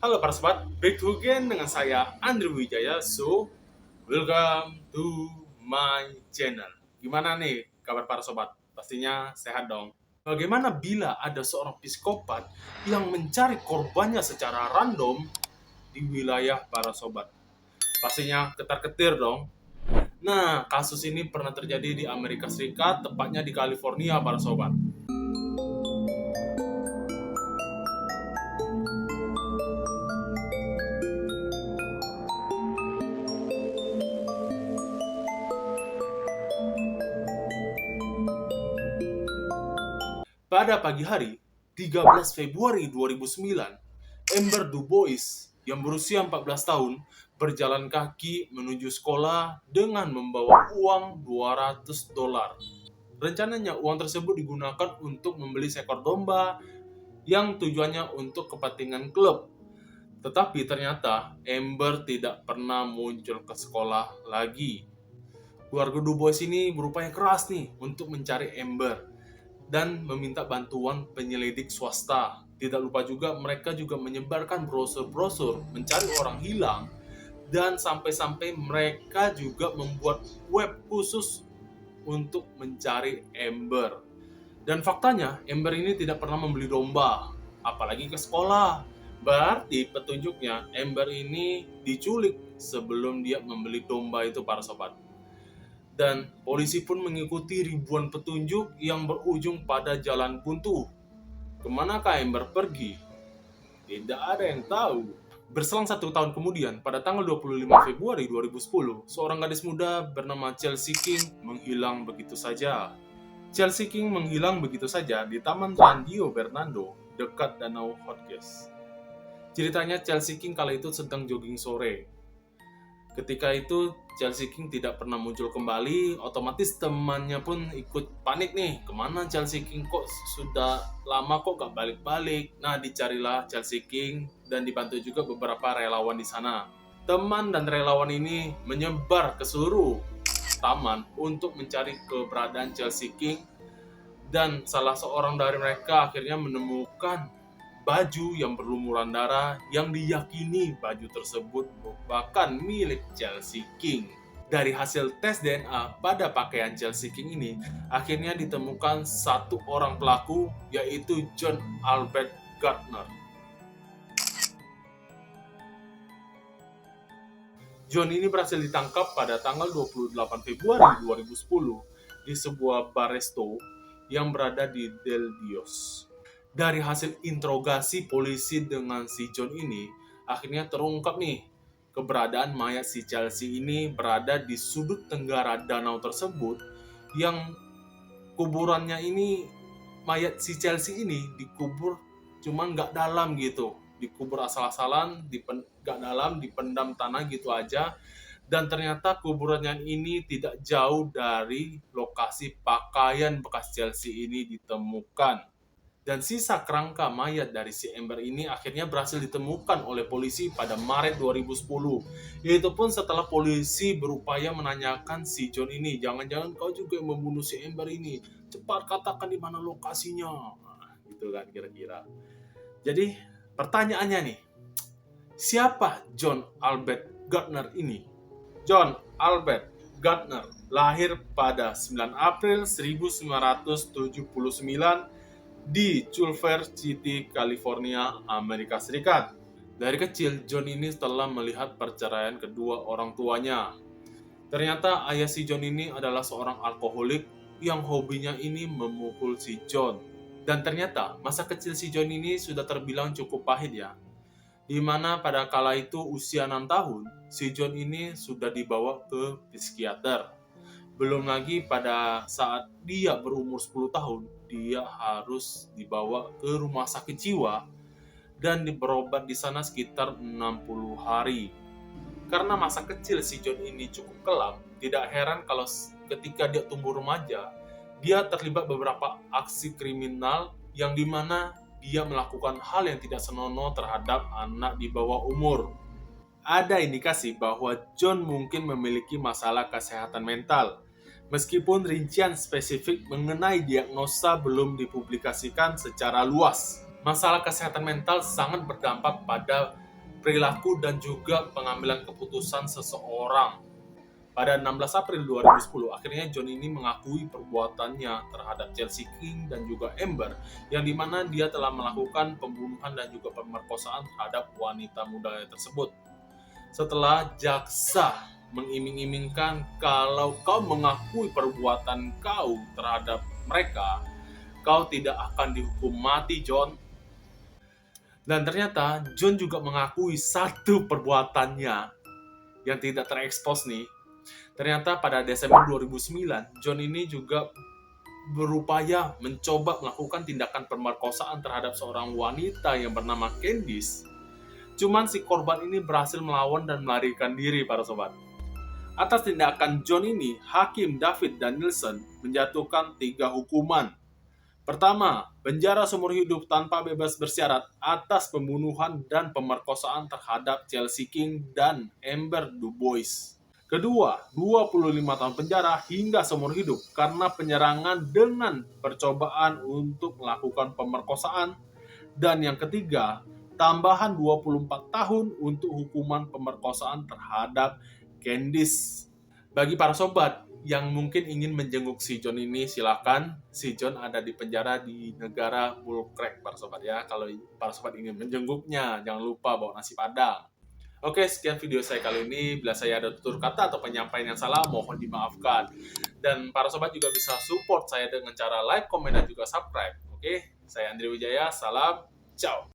Halo para sobat, back to again dengan saya Andrew Wijaya. So, welcome to my channel. Gimana nih kabar para sobat? Pastinya sehat dong. Bagaimana bila ada seorang psikopat yang mencari korbannya secara random di wilayah para sobat? Pastinya ketar-ketir dong. Nah, kasus ini pernah terjadi di Amerika Serikat, tepatnya di California para sobat. Pada pagi hari, 13 Februari 2009, Amber Dubois yang berusia 14 tahun berjalan kaki menuju sekolah dengan membawa uang $200. Rencananya uang tersebut digunakan untuk membeli seekor domba yang tujuannya untuk kepentingan klub. Tetapi ternyata Amber tidak pernah muncul ke sekolah lagi. Keluarga Dubois ini berupaya keras nih untuk mencari Amber dan meminta bantuan penyelidik swasta. Tidak lupa juga mereka juga menyebarkan brosur-brosur mencari orang hilang dan sampai-sampai mereka juga membuat web khusus untuk mencari Amber. Dan faktanya Amber ini tidak pernah membeli domba, apalagi ke sekolah. Berarti petunjuknya Amber ini diculik sebelum dia membeli domba itu para sobat. Dan polisi pun mengikuti ribuan petunjuk yang berujung pada jalan buntu. Kemanakah Amber pergi? Tidak ada yang tahu. Berselang 1 tahun kemudian, pada tanggal 25 Februari 2010, seorang gadis muda bernama Chelsea King menghilang begitu saja. Chelsea King menghilang begitu saja di Taman San Dio Bernardo, dekat Danau Hotges. Ceritanya Chelsea King kala itu sedang jogging sore. Ketika itu Chelsea King tidak pernah muncul kembali, otomatis temannya pun ikut panik nih. Kemana Chelsea King, kok sudah lama kok gak balik-balik? Nah, dicarilah Chelsea King dan dibantu juga beberapa relawan di sana. Teman dan relawan ini menyebar ke seluruh taman untuk mencari keberadaan Chelsea King. Dan salah seorang dari mereka akhirnya menemukan baju yang berlumuran darah yang diyakini baju tersebut merupakan milik Chelsea King. Dari hasil tes DNA pada pakaian Chelsea King ini, akhirnya ditemukan satu orang pelaku, yaitu John Albert Gardner. John ini berhasil ditangkap pada tanggal 28 Februari 2010 di sebuah bar resto yang berada di Del Dios. Dari hasil interogasi polisi dengan si John ini, akhirnya terungkap nih keberadaan mayat si Chelsea ini berada di sudut tenggara danau tersebut, yang kuburannya ini, mayat si Chelsea ini dikubur cuman nggak dalam gitu, dikubur asal-asalan, nggak dalam, dipendam tanah gitu aja. Dan ternyata kuburannya ini tidak jauh dari lokasi pakaian bekas Chelsea ini ditemukan. Dan sisa kerangka mayat dari si Amber ini akhirnya berhasil ditemukan oleh polisi pada Maret 2010. Yaitu pun setelah polisi berupaya menanyakan si John ini, jangan-jangan kau juga yang membunuh si Amber ini, cepat katakan di mana lokasinya. Nah, gitu kan kira-kira. Jadi pertanyaannya nih, siapa John Albert Gardner ini? John Albert Gardner lahir pada 9 April 1979 di Culver City, California, Amerika Serikat. Dari kecil, John ini telah melihat perceraian kedua orang tuanya. Ternyata ayah si John ini adalah seorang alkoholik yang hobinya ini memukul si John. Dan ternyata masa kecil si John ini sudah terbilang cukup pahit ya. Di mana pada kala itu usia 6 tahun, si John ini sudah dibawa ke psikiater. Belum lagi pada saat dia berumur 10 tahun, dia harus dibawa ke rumah sakit jiwa dan berobat di sana sekitar 60 hari. Karena masa kecil si John ini cukup kelam, tidak heran kalau ketika dia tumbuh remaja, dia terlibat beberapa aksi kriminal yang dimana dia melakukan hal yang tidak senonoh terhadap anak di bawah umur. Ada indikasi bahwa John mungkin memiliki masalah kesehatan mental. Meskipun rincian spesifik mengenai diagnosa belum dipublikasikan secara luas. Masalah kesehatan mental sangat berdampak pada perilaku dan juga pengambilan keputusan seseorang. Pada 16 April 2010, akhirnya John ini mengakui perbuatannya terhadap Chelsea King dan juga Amber, yang dimana dia telah melakukan pembunuhan dan juga pemerkosaan terhadap wanita muda tersebut. Setelah jaksa mengiming-imingkan kalau kau mengakui perbuatan kau terhadap mereka, kau tidak akan dihukum mati, John. Dan ternyata John juga mengakui satu perbuatannya yang tidak terekspos nih. Ternyata pada Desember 2009, John ini juga berupaya mencoba melakukan tindakan pemerkosaan terhadap seorang wanita yang bernama Candice. Cuman si korban ini berhasil melawan dan melarikan diri, para sobat. Atas tindakan John ini, Hakim David Danielson menjatuhkan 3 hukuman. Pertama, penjara seumur hidup tanpa bebas bersyarat atas pembunuhan dan pemerkosaan terhadap Chelsea King dan Amber Dubois. Kedua, 25 tahun penjara hingga seumur hidup karena penyerangan dengan percobaan untuk melakukan pemerkosaan. Dan yang ketiga, tambahan 24 tahun untuk hukuman pemerkosaan terhadap Candice. Bagi para sobat yang mungkin ingin menjenguk si John ini, silakan. Si John ada di penjara di negara Bullcrag, para sobat ya. Kalau para sobat ingin menjenguknya, jangan lupa bawa nasi padang. Oke, sekian video saya kali ini. Bila saya ada tutur kata atau penyampaian yang salah, mohon dimaafkan. Dan para sobat juga bisa support saya dengan cara like, komen, dan juga subscribe. Oke, saya Andri Wijaya. Salam, ciao.